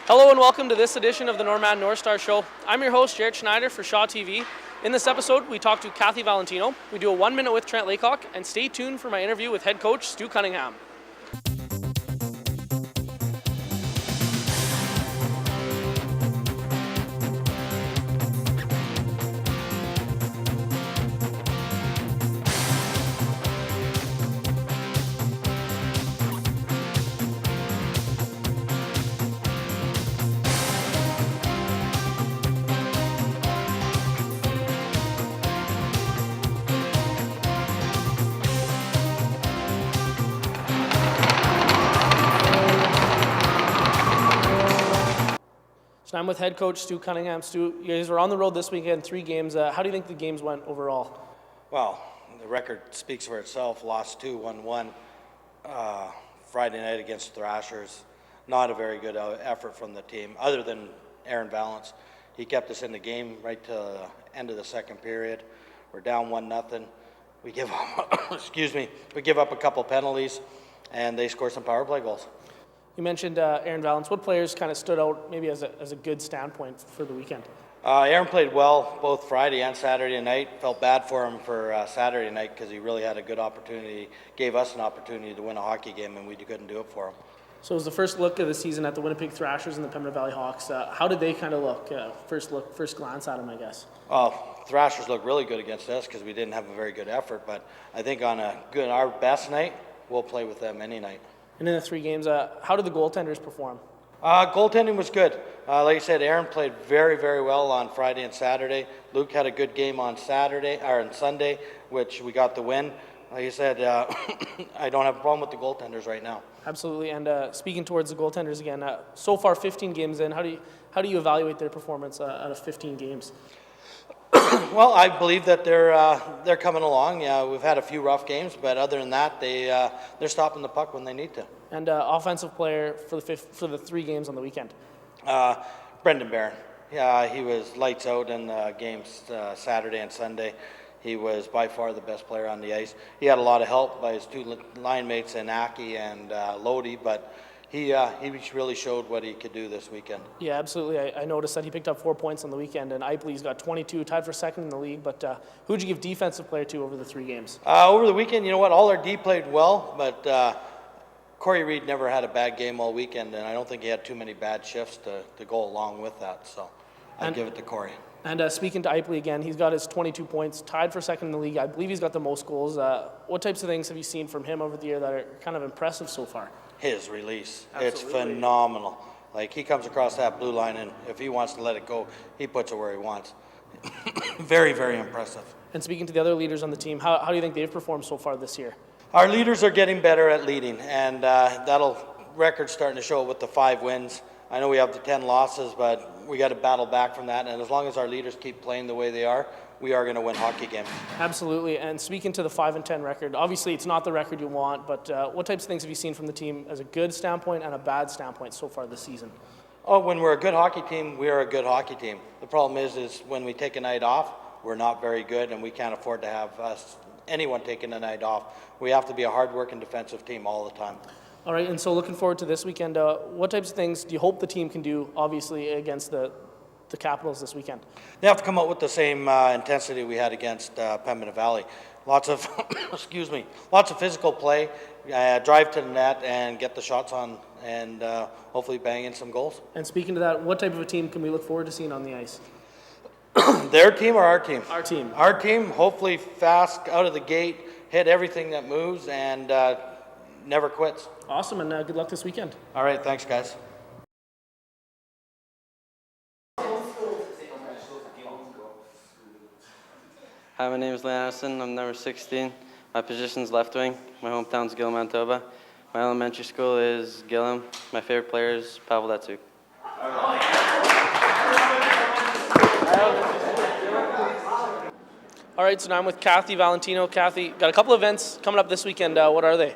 Hello and welcome to this edition of the Northstars Show. I'm your host, Jared Schneider for Shaw TV. In this episode, we talk to Kathy Valentino. We do a 1 minute with Trent Laycock, and stay tuned for my interview with head coach Stu Cunningham. So I'm with head coach Stu Cunningham. Stu, you guys were on the road this weekend, 3 games. How do you think the games went overall? Well, the record speaks for itself. Lost 2, won 1. Friday night against Thrashers. Not a very good effort from the team, other than Aaron Valance. He kept us in the game right to the end of the second period. We're down 1-0. We give up, we give up a couple penalties, and they score some power play goals. You mentioned Aaron Valance. What players kind of stood out maybe as a good standpoint for the weekend? Aaron played well both Friday and Saturday night. Felt bad for him for Saturday night because he really had a good opportunity, gave us an opportunity to win a hockey game, and we couldn't do it for him. So it was the first look of the season at the Winnipeg Thrashers and the Pembina Valley Hawks. How did they kind of look? First glance at them, I guess. Thrashers looked really good against us because we didn't have a very good effort, but I think on our best night, we'll play with them any night. And in the 3 games, how did the goaltenders perform? Goaltending was good. Like I said, Aaron played very, very well on Friday and Saturday. Luke had a good game on Sunday, which we got the win. Like I said, I don't have a problem with the goaltenders right now. Absolutely. And speaking towards the goaltenders again, so far 15 games in, how do you evaluate their performance out of 15 games? Well, I believe that they're coming along. Yeah, we've had a few rough games, but other than that, they're stopping the puck when they need to. And offensive player for the 3 games on the weekend? Brendan Barron. Yeah, he was lights out in the games Saturday and Sunday. He was by far the best player on the ice. He had a lot of help by his 2 line mates, Aki and Lodi, but he really showed what he could do this weekend. Yeah, absolutely. I noticed that he picked up 4 points on the weekend, and Ipley's got 22, tied for second in the league. But who'd you give defensive player to over the 3 games? Over the weekend, you know what? All our D played well, but Corey Reed never had a bad game all weekend, and I don't think he had too many bad shifts to go along with that. So I'd give it to Corey. And speaking to Ipley again, he's got his 22 points, tied for second in the league. I believe he's got the most goals. What types of things have you seen from him over the year that are kind of impressive so far? His release. Absolutely. It's phenomenal. Like, he comes across that blue line, and if he wants to let it go, he puts it where he wants. Very, very impressive. And speaking to the other leaders on the team, how do you think they've performed so far this year? Our leaders are getting better at leading, and that'll record's starting to show with the 5 wins. I know we have the 10 losses, but we got to battle back from that, and as long as our leaders keep playing the way they are, we are going to win hockey games. Absolutely. And speaking to the 5-10 record, obviously it's not the record you want, but what types of things have you seen from the team as a good standpoint and a bad standpoint so far this season? Oh, when we're a good hockey team, we are a good hockey team. The problem is when we take a night off, we're not very good, and we can't afford to have anyone taking a night off. We have to be a hard-working defensive team all the time. All right, and so looking forward to this weekend, what types of things do you hope the team can do, obviously, against the Capitals this weekend? They have to come out with the same intensity we had against Pembina Valley. Lots of, lots of physical play, drive to the net and get the shots on, and hopefully bang in some goals. And speaking to that, what type of a team can we look forward to seeing on the ice? Their team or our team? Our team. Our team, hopefully fast out of the gate, hit everything that moves, and never quits. Awesome, and good luck this weekend. All right, thanks, guys. Hi, my name is Leigh Anderson. I'm number 16. My position is left wing. My hometown is Gillam, Manitoba. My elementary school is Gillam. My favorite player is Pavel Datsyuk. All right, so now I'm with Kathy Valentino. Kathy, got a couple events coming up this weekend. What are they?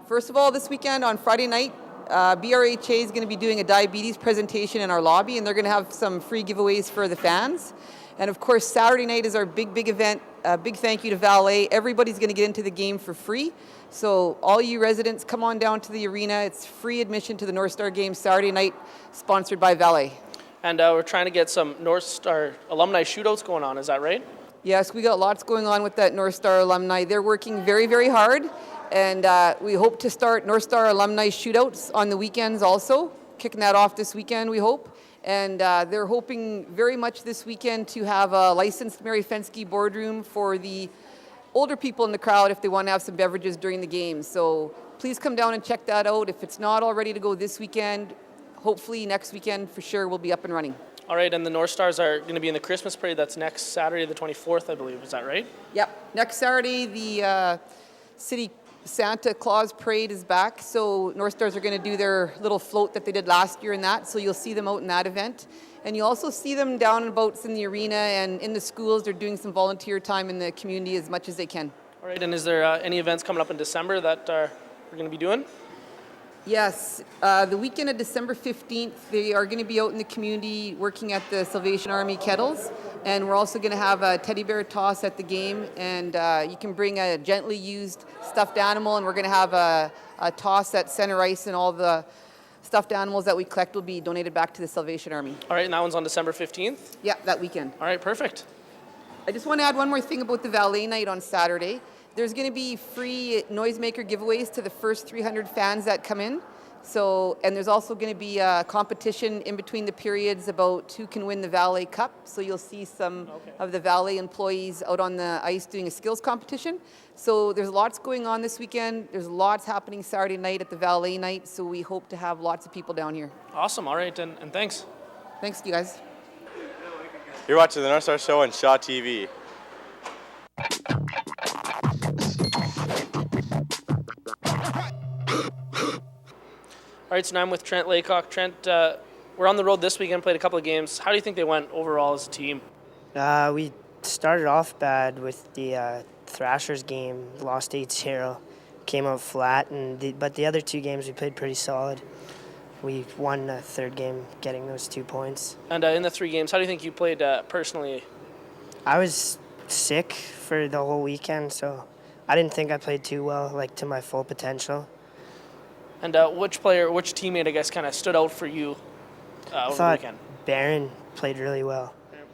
First of all, this weekend on Friday night, BRHA is going to be doing a diabetes presentation in our lobby, and they're going to have some free giveaways for the fans. And of course, Saturday night is our big event. A big thank you to Valet. Everybody's going to get into the game for free. So all you residents, come on down to the arena. It's free admission to the North Star game Saturday night, sponsored by Valet. And we're trying to get some North Star alumni shootouts going on, is that right? Yes, we got lots going on with that North Star alumni. They're working very, very hard. And we hope to start North Star alumni shootouts on the weekends also. Kicking that off this weekend, we hope. And they're hoping very much this weekend to have a licensed Mary Fensky boardroom for the older people in the crowd if they want to have some beverages during the game. So please come down and check that out. If it's not all ready to go this weekend, hopefully next weekend for sure we'll be up and running. All right, and the North Stars are going to be in the Christmas parade. That's next Saturday, the 24th, I believe. Is that right? Yep. Next Saturday, the City Santa Claus Parade is back, so North Stars are going to do their little float that they did last year in that, so you'll see them out in that event. And you'll also see them down and about in the arena and in the schools. They're doing some volunteer time in the community as much as they can. All right, and is there any events coming up in December that we're going to be doing? Yes, the weekend of December 15th, they are going to be out in the community working at the Salvation Army kettles, and we're also going to have a teddy bear toss at the game, and you can bring a gently used stuffed animal, and we're going to have a toss at center ice, and all the stuffed animals that we collect will be donated back to the Salvation Army. All right, and that one's on December 15th? Yeah, that weekend. All right, perfect. I just want to add one more thing about the Valet night on Saturday. There's going to be free noisemaker giveaways to the first 300 fans that come in. So, and there's also going to be a competition in between the periods about who can win the Valet Cup. So you'll see some of the Valet employees out on the ice doing a skills competition. So there's lots going on this weekend. There's lots happening Saturday night at the Valet night. So we hope to have lots of people down here. Awesome. All right, and thanks. Thanks, you guys. You're watching the Northstars Show on Shaw TV. All right, so now I'm with Trent Laycock. Trent, we're on the road this weekend, played a couple of games. How do you think they went overall as a team? We started off bad with the Thrashers game, lost 8-0, came out flat, but the other two games we played pretty solid. We won the third game getting those 2 points. And in the 3 games, how do you think you played personally? I was sick for the whole weekend, so I didn't think I played too well, like to my full potential. And which teammate, I guess, kind of stood out for you over the weekend? Barron played really well.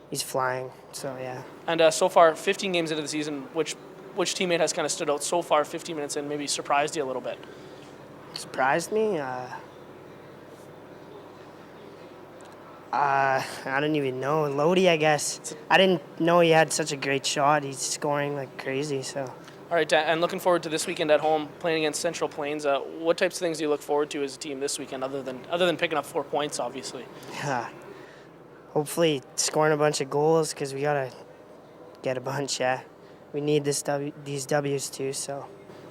He's flying, so yeah. And so far, 15 games into the season, which teammate has kind of stood out so far, 15 minutes in, maybe surprised you a little bit? Surprised me? I don't even know. Lodi, I guess. I didn't know he had such a great shot. He's scoring like crazy, so. All right, and looking forward to this weekend at home, playing against Central Plains. What types of things do you look forward to as a team this weekend, other than picking up 4 points, obviously? Yeah. Hopefully scoring a bunch of goals, because we got to get a bunch, yeah. We need these W's too, so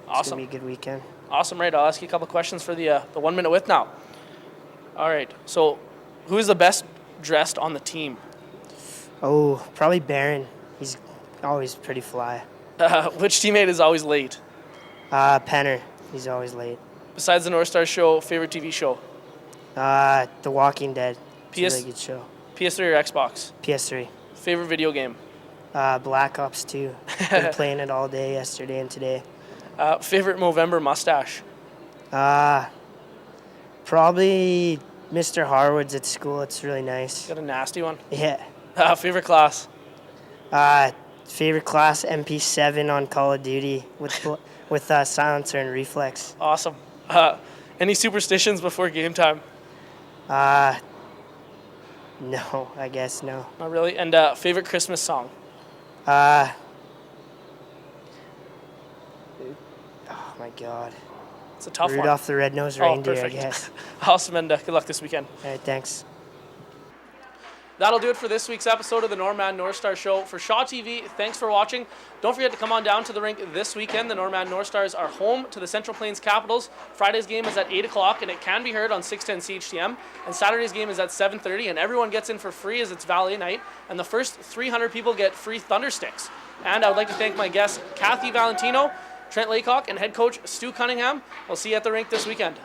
it's going to be a good weekend. Awesome, right. I'll ask you a couple of questions for the 1 minute with now. All right, so who is the best dressed on the team? Oh, probably Barron. He's always pretty fly. Which teammate is always late? Penner. He's always late. Besides the Northstars Show, favorite TV show? The Walking Dead. It's a really good show. PS3 or Xbox? PS3. Favorite video game? Black Ops 2. Been playing it all day yesterday and today. Favorite Movember mustache? Probably Mr. Harwood's at school. It's really nice. Got a nasty one? Yeah. Favorite class? Favorite class, MP7 on Call of Duty with silencer and reflex. Awesome. Any superstitions before game time? No, I guess no. Not really. And favorite Christmas song? Oh my God. It's a tough one. Rudolph the Red-Nosed Reindeer, I guess. Awesome, and good luck this weekend. All right, thanks. That'll do it for this week's episode of the Norman Northstars Show. For Shaw TV, thanks for watching. Don't forget to come on down to the rink this weekend. The Norman Northstars are home to the Central Plains Capitals. Friday's game is at 8 o'clock, and it can be heard on 610 CHTM. And Saturday's game is at 7:30, and everyone gets in for free as it's Valet night. And the first 300 people get free Thundersticks. And I would like to thank my guests, Kathy Valentino, Trent Laycock, and head coach Stu Cunningham. We'll see you at the rink this weekend.